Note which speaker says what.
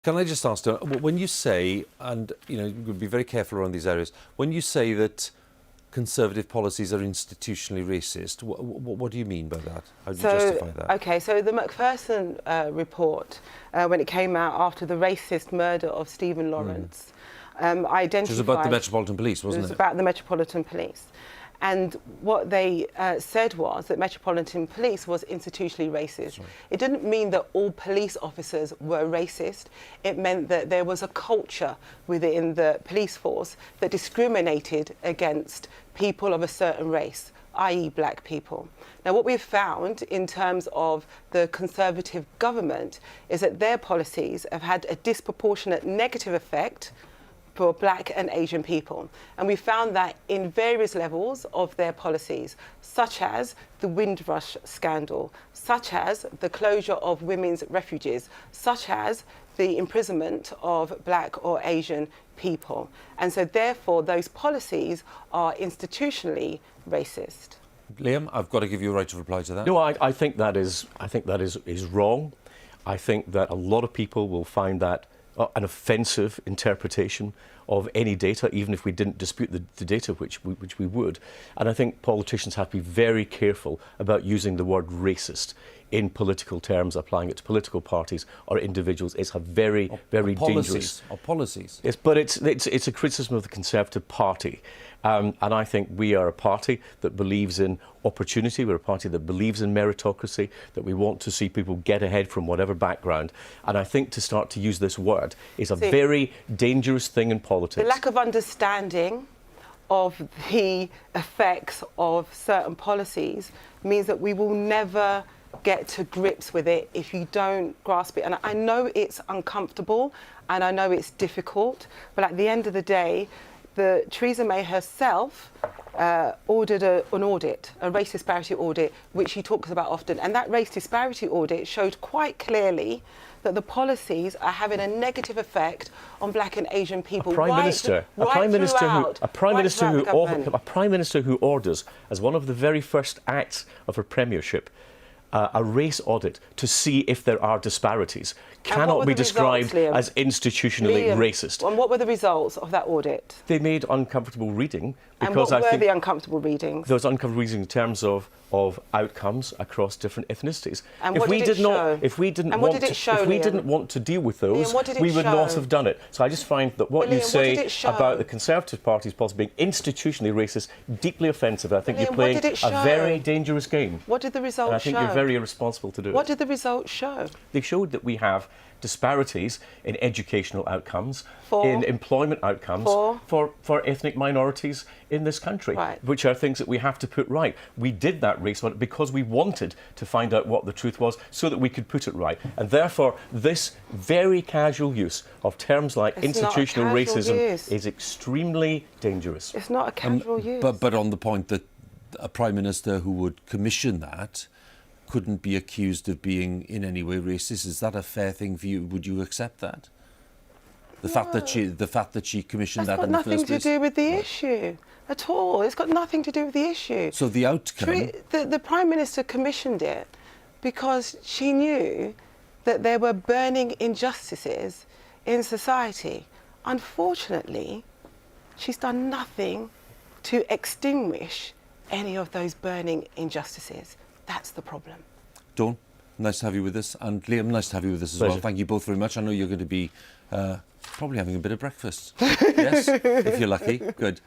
Speaker 1: Can I just ask, when you say, and you would be very careful around these areas, when you say that Conservative policies are institutionally racist, what do you mean by that? How do you justify that?
Speaker 2: Okay, so the Macpherson report, when it came out after the racist murder of Stephen Lawrence, identified...
Speaker 1: It was about the Metropolitan Police, wasn't it?
Speaker 2: It was about the Metropolitan Police. And what they said was that Metropolitan Police was institutionally racist. Right. It didn't mean that all police officers were racist. It meant that there was a culture within the police force that discriminated against people of a certain race, i.e. black people. Now, what we've found in terms of the Conservative government is that their policies have had a disproportionate negative effect for black and Asian people. And we found that in various levels of their policies, such as the Windrush scandal, such as the closure of women's refuges, such as the imprisonment of black or Asian people. And so therefore those policies are institutionally racist.
Speaker 1: Liam, I've got to give you a right to reply to that.
Speaker 3: No, I think that is wrong. I think that a lot of people will find that an offensive interpretation of any data, even if we didn't dispute the data, which we would. And I think politicians have to be very careful about using the word racist in political terms, applying it to political parties or individuals. It's a very dangerous...
Speaker 1: policies.
Speaker 3: Yes, but it's a criticism of the Conservative Party. And I think we are a party that believes in opportunity. We're a party that believes in meritocracy, that we want to see people get ahead from whatever background. And I think to start to use this word is a very dangerous thing in politics.
Speaker 2: The lack of understanding of the effects of certain policies means that we will never get to grips with it if you don't grasp it. And I know it's uncomfortable and I know it's difficult, but at the end of the day, Theresa May herself ordered an audit, a race disparity audit, which she talks about often. And that race disparity audit showed quite clearly that the policies are having a negative effect on black and Asian people.
Speaker 3: A prime minister who orders, as one of the very first acts of her premiership, a race audit to see if there are disparities cannot be described as institutionally racist.
Speaker 2: And what were the results of that audit?
Speaker 3: They made uncomfortable reading.
Speaker 2: Because and what were the uncomfortable readings?
Speaker 3: There was uncomfortable reading in terms of outcomes across different ethnicities.
Speaker 2: And what did it show?
Speaker 3: If we didn't want to deal with those,
Speaker 2: Liam,
Speaker 3: we would not have done it. So I just find that what you say about the Conservative Party's policy being institutionally racist, deeply offensive. I think you're playing a very dangerous game.
Speaker 2: What did the results show?
Speaker 3: And I think you're very irresponsible to do it.
Speaker 2: What did the results show?
Speaker 3: They showed that we have disparities in educational outcomes, in employment outcomes for ethnic minorities in this country, which are things that we have to put right. We did that race audit because we wanted to find out what the truth was so that we could put it right. And therefore, this very casual use of terms like institutional racism is extremely dangerous.
Speaker 2: It's not a casual use.
Speaker 1: But on the point that a Prime Minister who would commission that couldn't be accused of being in any way racist. Is that a fair thing for you? Would you accept that? The fact that she commissioned that in the first place?
Speaker 2: It's got nothing to do with the issue at all. It's got nothing to do with the issue.
Speaker 1: So the outcome...
Speaker 2: The Prime Minister commissioned it because she knew that there were burning injustices in society. Unfortunately, she's done nothing to extinguish any of those burning injustices. That's the problem.
Speaker 1: Dawn, nice to have you with us. And Liam, nice to have you with us as well. Thank you both very much. I know you're going to be probably having a bit of breakfast. Yes, if you're lucky. Good.